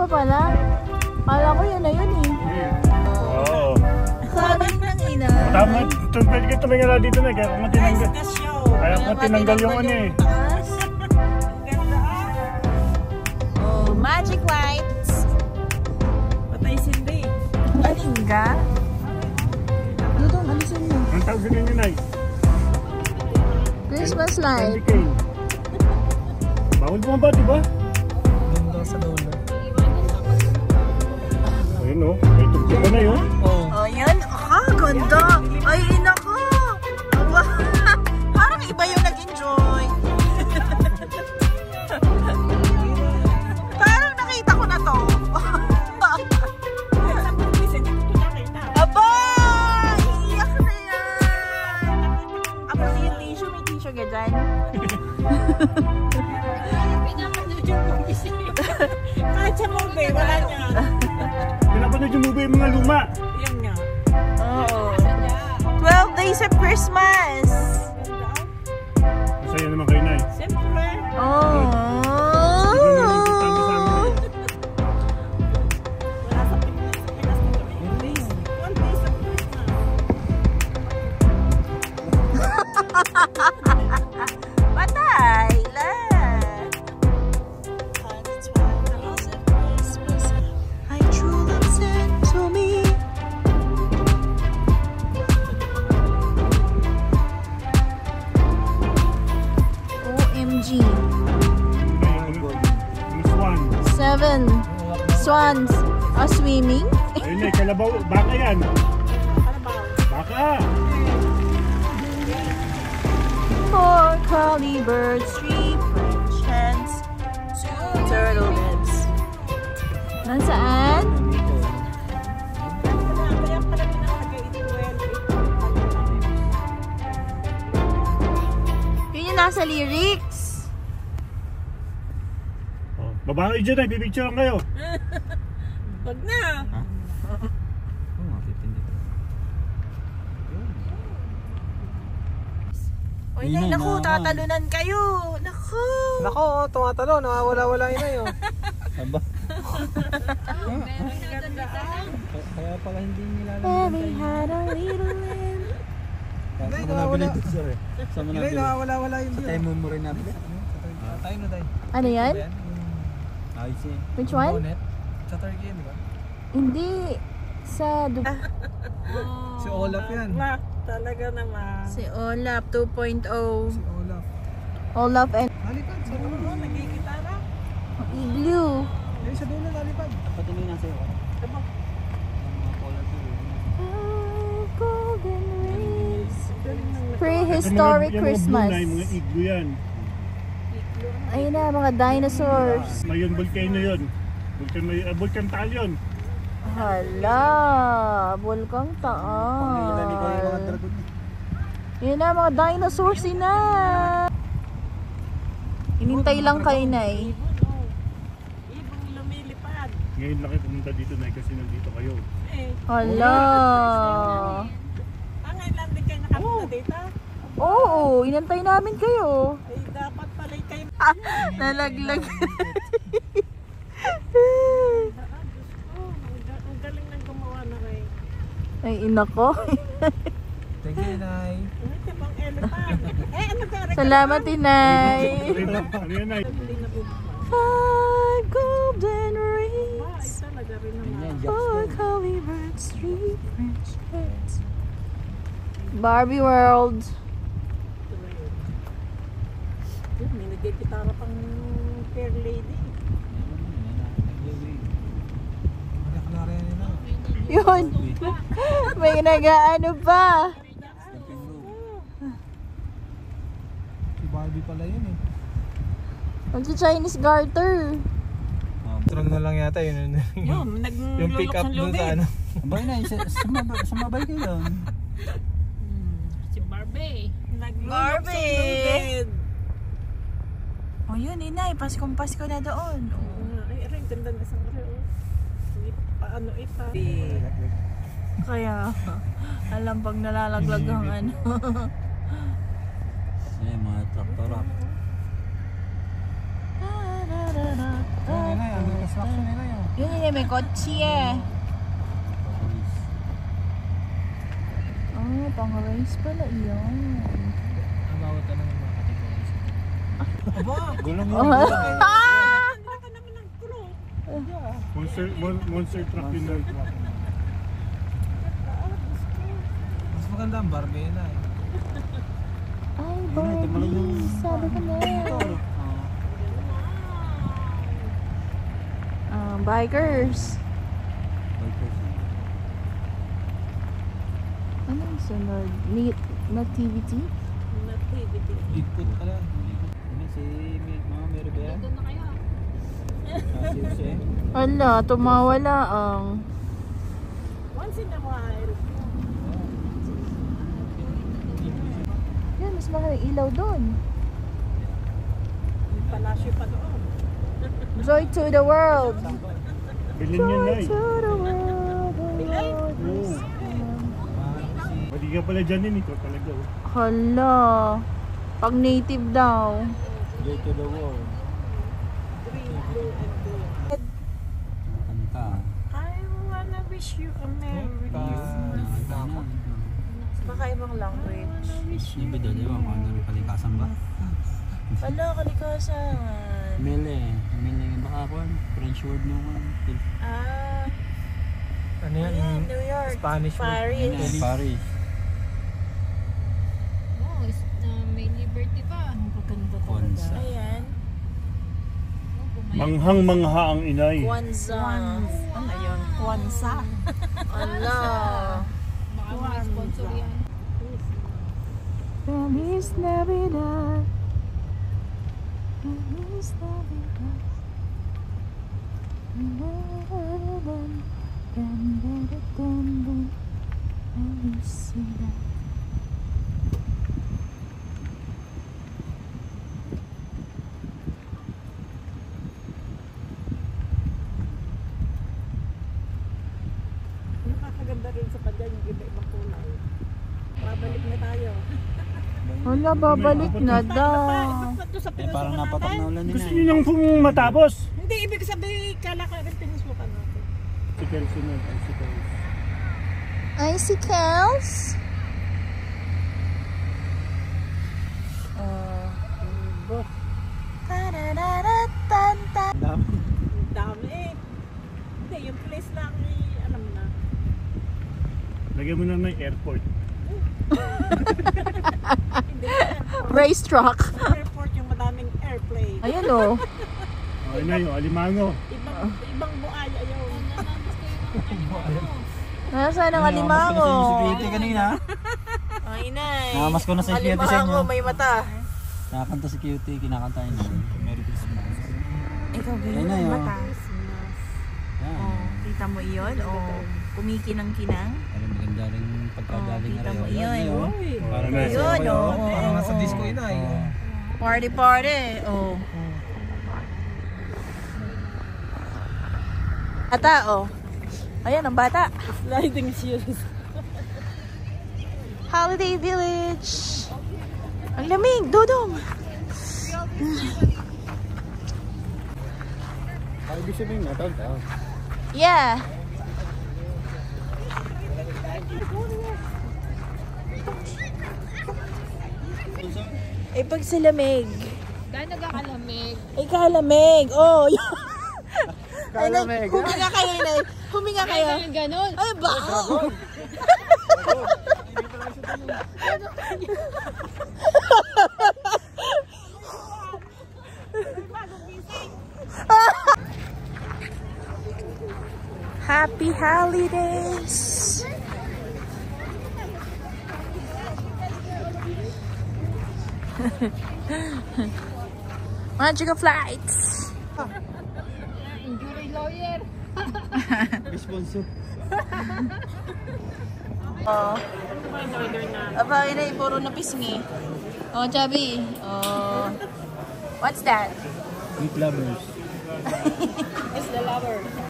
pa pala. Kala ko yun na yun eh. Oo. Sabi ng ina. Tama, pwede ka tumingala dito na. Kaya kung tinanggal. Kaya kung tinanggal yung ano eh. Oh, magic lights. Patay sindi. Aling ka? Dudong, alisin mo. Ang tawag din yun ay. Christmas light. Candy cane. Bawal mo ba, diba? Doon daw sa dulo. Ayun o, may tugtog ka na yun. Oo. Oh, yan. Ah, ganda. Ay, ina ko. Parang iba yung nag-enjoy. Parang nakita ko na to. Aba! Iiyak na yan. Ako yung tissue. May tissue ka dyan. Kahit sa movie, wala niya. Pinapanood yung movie yung mga luma. Yan nga. Oo. 12 days of Christmas. Masaya naman kayo na eh. Siyempre. Oh. Wala sa Pinas. One days of Christmas. Patay lang. I true love sent to me. OMG. Yung swan. 7 swans are swimming. Ayun eh, kalabaw. Baka yan. Baka. 4 curly birds, 3 French hens, 2 turtle heads. Nasaan? Kaya pala pinakagay ito. Yun yung nasa lyrics. Oh, babae dyan ay, pipicturean kayo. Wag na. Oo, matitindi. Oy, nay, naku, tatalunan kayo. Naku. Nako, tumatalo. Nawawala-wala yun na yun. Aba. Kaya pala hindi Baby had a little lamb. Saan mo nabili ito, sir? Saan mo nabili? Nawawala-wala yun. Sa tayo mo rin nabili? Tayo na tayo. Ano yan? Ayos eh. Which one? Sa Turkey, di ba? Hindi. Sa Dubai. Si Olaf yan. Ma, talaga naman. Si Olaf 2.0. Si Olaf. Olaf and Lalipad, sa dulo. Oo, nagkikitara. Igloo. Eh, sa dulo, lalipad. Patuloy na sa'yo. Diba? Mga color to. Golden rays. Galing ng Prehistoric Yung mga Christmas. blue na, yung mga igloo yan. Ayun na, mga dinosaurs. Mayon volcano yun. Volcan Taal yun. Hala, Bulkang Taal. Yun na, mga dinosaurs na. Inintay lang kayo, Nay. ibang lumilipad. Ngayon lang kayo pumunta dito na kasi nandito kayo. Eh, Hala. ngayon lang din kayo nakapunta dito. Oo, inantay namin kayo. Ay, dapat pala kayo. Nalaglag. Ang galing ng gumawa na kayo. Ay, ina ko. Thank you, Nay. Ibang elephant. Ano ka? Salamat, Inay. Ano yan ay? 5 golden rings, Ay, talaga rin naman. 4 curly birds, 3 French hens. Barbie World. May nagkikitara pang fair lady. Nakalari yan nila. Yun. May nag-ano pa. Si Barbie pala yun eh. Mag-Chinese garter. Strong na lang yata yun. Yun, Yung pick up dun sa ano. Abay na, sumabay kayo doon. Si Barbie. Barbie! O yun, Inay. Paskong Pasko na doon. Ay, aray, ganda na isang aray. Hindi pa paano ipa. Kaya, alam pag nalalaglag ang ano. Ay, mga traktor. Ayun na, ang construction nila yun. Yun yun, may kotse eh. Oh, pang-race pala yun. Bawat ano yung mga categories. Aba! Gulong Oh. Monster truck yun lang. Mas maganda ang Barbena eh. Ay, Barbie. Sabi ko na. Bikers. Ano yung sunod? Nativity? Bigfoot pala. Ano si Mama Mary ba yan? Doon na kayo. Ala, tumawala ang... Once in a while. Yan, mas mahal ang ilaw doon. May palasyo pa doon. Joy to the world. Bilhin yun na eh. To the world. Oo. Mali ka pala dyan yun, ikaw talaga. Oh. Hala. Pag native daw. Joy to the world. Green, blue, and blue. Kanta. I wanna wish you a Merry Christmas. Baka ibang language. Iba daw, di ba? Kung ano rin kalikasan ba? Hala, kalikasan. Mele. Mele. Baka ako, French word naman. Ah, Ano yan? ayan, New York. Spanish word. Paris. Paris. Oh, may liberty pa. Ang paganda Kwanza. talaga. Ayan. Manghang-mangha ang inay. Kwanza. Ano yun? Kwanza. Ala. Baka may sponsor yan. Feliz Navidad. Feliz Navidad. Felicidad. Nakakaganda rin sa kanya yung iba-ibang kulay. Babalik na tayo. Wala, babalik na daw. Ito sa Eh, parang napatak na ulan din Gusto eh. nyo nang matapos? Hindi, ibig sabihin, kala ka rin pinisukan natin. Si Kelsey na. Si Kelsey. Icicles? Dami. Ang dami eh. Hindi, yung place lang eh, alam na. Lagyan mo na ng airport. Hindi, Racetrack. airport yung madaming airplane. Ayan o. Okay na yun, alimango. Ibang buaya yun. Nasaan ang alimango? Si security kanina. Ay, inay. Nakamas ko na sa security sa inyo. Alimango, may mata. Nakakanta si Cutie, kinakanta niya. Merry Christmas. Ikaw Ayun na ganyan, yun. mata. Yan. Oh, kita mo iyon? O, kumikinang-kinang? Ano, maganda rin pagkagaling kita na mo rin. yun. Para na Yun, o. Parang nasa disco yun ay. Party, party. Oh. Bata, oh. Ayan, ang bata. Sliding shoes. Holiday Village. Ang lamig, Dodong. Ay, ibig sabihin na, taon-taon. Yeah. Eh, pag sa lamig. Dahil nagkakalamig. Ay, kalamig. Oh, Kalamig, huminga kayo, Inay. Huminga kayo. Ganon. Ay, ba? Happy holidays. Magical flights. Jury lawyer. Sponsor. Oh. Aba, inay, puro na pisngi. Oh, Chubby. Oh. What's that? Meat lovers. It's the lover.